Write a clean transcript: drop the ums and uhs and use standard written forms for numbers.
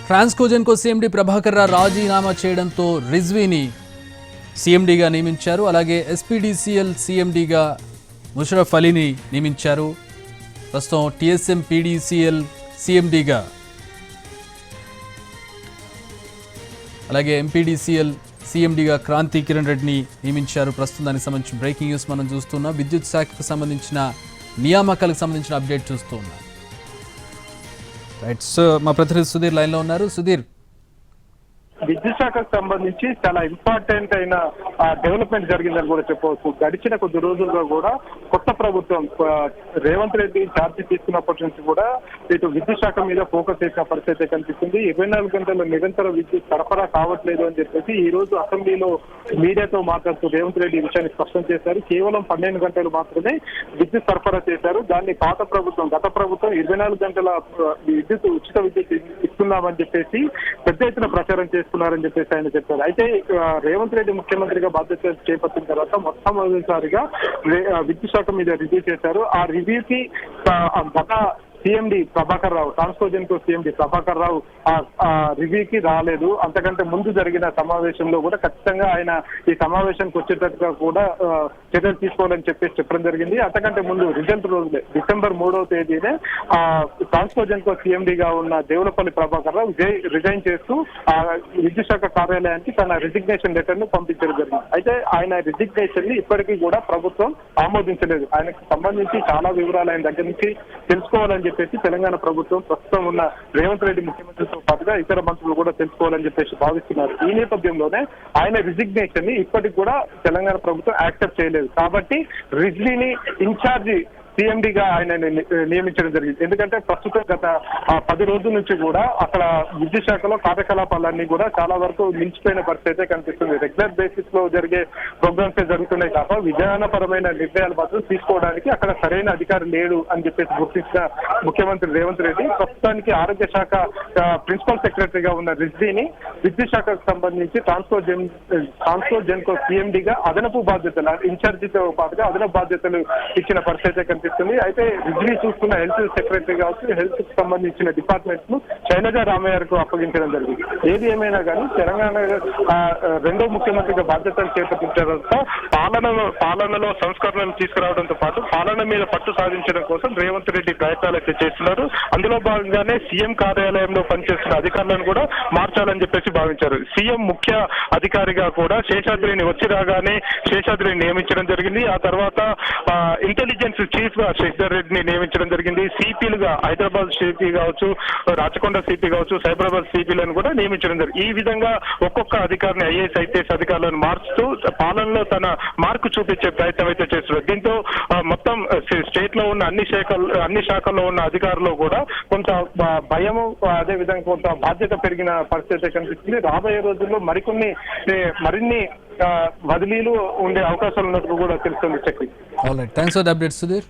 ట్రాన్స్కోజెన్కో CMD Prabhakar Rao రాజీనామా చేయడంతో రిజ్వీని సీఎండీగా నియమించారు. అలాగే ఎస్పీడీసీఎల్ సీఎండీగా ముషరఫ్ అలీని నియమించారు. ప్రస్తుతం టీఎస్ఎం పీడీసీఎల్ సీఎండీగా అలాగే ఎంపీడీసీఎల్ సీఎండీగా క్రాంతి కిరణ్ రెడ్డిని నియమించారు. ప్రస్తుతం దానికి సంబంధించిన బ్రేకింగ్ న్యూస్ మనం చూస్తున్నాం. విద్యుత్ శాఖకు సంబంధించిన నియామకాలకు సంబంధించిన అప్డేట్ చూస్తూ ఉన్నాం. రైట్, సో మా ప్రతినిధి సుధీర్ లైన్లో ఉన్నారు. సుధీర్, విద్యుత్ శాఖకు సంబంధించి చాలా ఇంపార్టెంట్ అయిన డెవలప్మెంట్ జరిగిందని కూడా చెప్పవచ్చు. గడిచిన కొద్ది రోజులుగా కూడా కొత్త ప్రభుత్వం రేవంత్ రెడ్డి ఛార్జీ తీసుకున్నప్పటి నుంచి కూడా ఇటు విద్యుత్ శాఖ మీద ఫోకస్ చేసిన పరిస్థితి కనిపిస్తుంది. 24 గంటల నిరంతర విద్యుత్ సరఫరా కావట్లేదు అని చెప్పేసి ఈ రోజు అసెంబ్లీలో మీడియాతో మాట్లాడుతూ రేవంత్ రెడ్డి ఈ విషయాన్ని స్పష్టం చేశారు. కేవలం 12 గంటలు మాత్రమే విద్యుత్ సరఫరా చేశారు. దాన్ని గత ప్రభుత్వం 24 గంటల ఉచిత విద్యుత్ ఇస్తున్నామని చెప్పేసి పెద్ద ఎత్తున ప్రచారం చేస్తున్నారని చెప్పేసి ఆయన చెప్పారు. అయితే రేవంత్ రెడ్డి ముఖ్యమంత్రిగా బాధ్యత చేపట్టిన తర్వాత మొట్టమొదటిసారిగా విద్యుత్ శాఖ మీద రివ్యూ చేశారు. ఆ రివ్యూకి గత సీఎండీ ప్రభాకర్ రావు, ట్రాన్స్కోజెన్కో సీఎండీ ప్రభాకర్ రావు ఆ రివ్యూకి రాలేదు. అంతకంటే ముందు జరిగిన సమావేశంలో కూడా ఖచ్చితంగా ఆయన ఈ సమావేశానికి వచ్చేటట్టుగా కూడా చర్యలు తీసుకోవాలని చెప్పేసి చెప్పడం జరిగింది. అంతకంటే ముందు రిజల్ట్ రోజులే డిసెంబర్ 3వ తేదీనే ట్రాన్స్కోజెన్కో సీఎండీగా ఉన్న దేవులపల్లి ప్రభాకర్ రావు రిజైన్ చేస్తూ విద్యుత్ శాఖ కార్యాలయానికి తన రిజిగ్నేషన్ లెటర్ ను పంపించడం జరిగింది. అయితే ఆయన రిజిగ్నేషన్ ని ఇప్పటికీ కూడా ప్రభుత్వం ఆమోదించలేదు. ఆయనకు సంబంధించి చాలా వివరాలు ఆయన దగ్గర నుంచి తెలుసుకోవాలని చెప్పేసి తెలంగాణ ప్రభుత్వం ప్రస్తుతం ఉన్న రేవంత్ రెడ్డి ముఖ్యమంత్రితో పాటుగా ఇతర మంత్రులు కూడా తెలుసుకోవాలని చెప్పేసి భావిస్తున్నారు. ఈ నేపథ్యంలోనే ఆయన రిజిగ్నేషన్ ని ఇప్పటికి కూడా తెలంగాణ ప్రభుత్వం యాక్సెప్ట్ చేయలేదు. కాబట్టి రిజ్వీని ఇన్ఛార్జి సీఎండీగా ఆయన నియమించడం జరిగింది. ఎందుకంటే ప్రస్తుతం గత 10 రోజుల నుంచి కూడా అక్కడ విద్యుత్ శాఖలో కార్యకలాపాలన్నీ కూడా చాలా వరకు మించిపోయిన పరిస్థితి కనిపిస్తుంది. రెగ్యులర్ బేసిస్ లో జరిగే ప్రోగ్రామ్స్ జరుగుతున్నాయి తప్ప విధానపరమైన నిర్ణయాలు మాత్రం తీసుకోవడానికి అక్కడ సరైన అధికారి లేడు అని చెప్పేసి గుర్తించిన ముఖ్యమంత్రి రేవంత్ రెడ్డి ప్రస్తుతానికి ఆరోగ్య శాఖ ప్రిన్సిపల్ సెక్రటరీగా ఉన్న రిజ్వీని విద్యుత్ శాఖకు సంబంధించి ట్రాన్స్కోజెన్కో సీఎండీగా అదనపు బాధ్యతలు ఇన్ఛార్జితో పాటుగా అదనపు బాధ్యతలు ఇచ్చిన పరిస్థితి కనిపిస్తుంది. అయితే రిజ్వీ చూసుకున్న హెల్త్ సెక్రటరీ కావచ్చు, హెల్త్ కు సంబంధించిన డిపార్ట్మెంట్ ను శైలజా రామయ్యకు అప్పగించడం జరిగింది. ఏది ఏమైనా కానీ తెలంగాణ రెండో ముఖ్యమంత్రిగా బాధ్యతలు చేపట్టించడంతో పాలనలో సంస్కరణలు తీసుకురావడంతో పాటు పాలన మీద పట్టు సాధించడం కోసం రేవంత్ రెడ్డి ప్రయత్నాలు అయితే చేస్తున్నారు. అందులో భాగంగానే సీఎం కార్యాలయంలో పనిచేస్తున్న అధికారులను కూడా మార్చాలని చెప్పేసి భావించారు. సీఎం ముఖ్య అధికారిగా కూడా శేషాద్రిని వచ్చి రాగానే శేషాద్రిని నియమించడం జరిగింది. ఆ తర్వాత ఇంటెలిజెన్స్ చీఫ్ గా శశిధర్ రెడ్డిని నియమించడం జరిగింది. సిపిలుగా హైదరాబాద్ సిపి కావచ్చు, రాచకొండ సిపి కావచ్చు, సైబరాబాద్ సిపిలను కూడా నియమించడం జరిగింది. ఈ విధంగా ఒక్కొక్క అధికారిని ఐఏఎస్ ఐపీఎస్ అధికారులను మార్చుతూ పాలనలో తన మార్కు చూపించే ప్రయత్నం అయితే చేస్తున్నారు. దీంతో మొత్తం స్టేట్ లో ఉన్న అన్ని శాఖల్లో ఉన్న అధికారులు కూడా కొంత భయము, అదే విధంగా కొంత బాధ్యత పెరిగిన పరిస్థితి కనిపిస్తుంది. రాబోయే రోజుల్లో మరిన్ని బదిలీలు ఉండే అవకాశాలు ఉన్నట్టు కూడా తెలుస్తుంది. All right, thanks for the update Sudheer.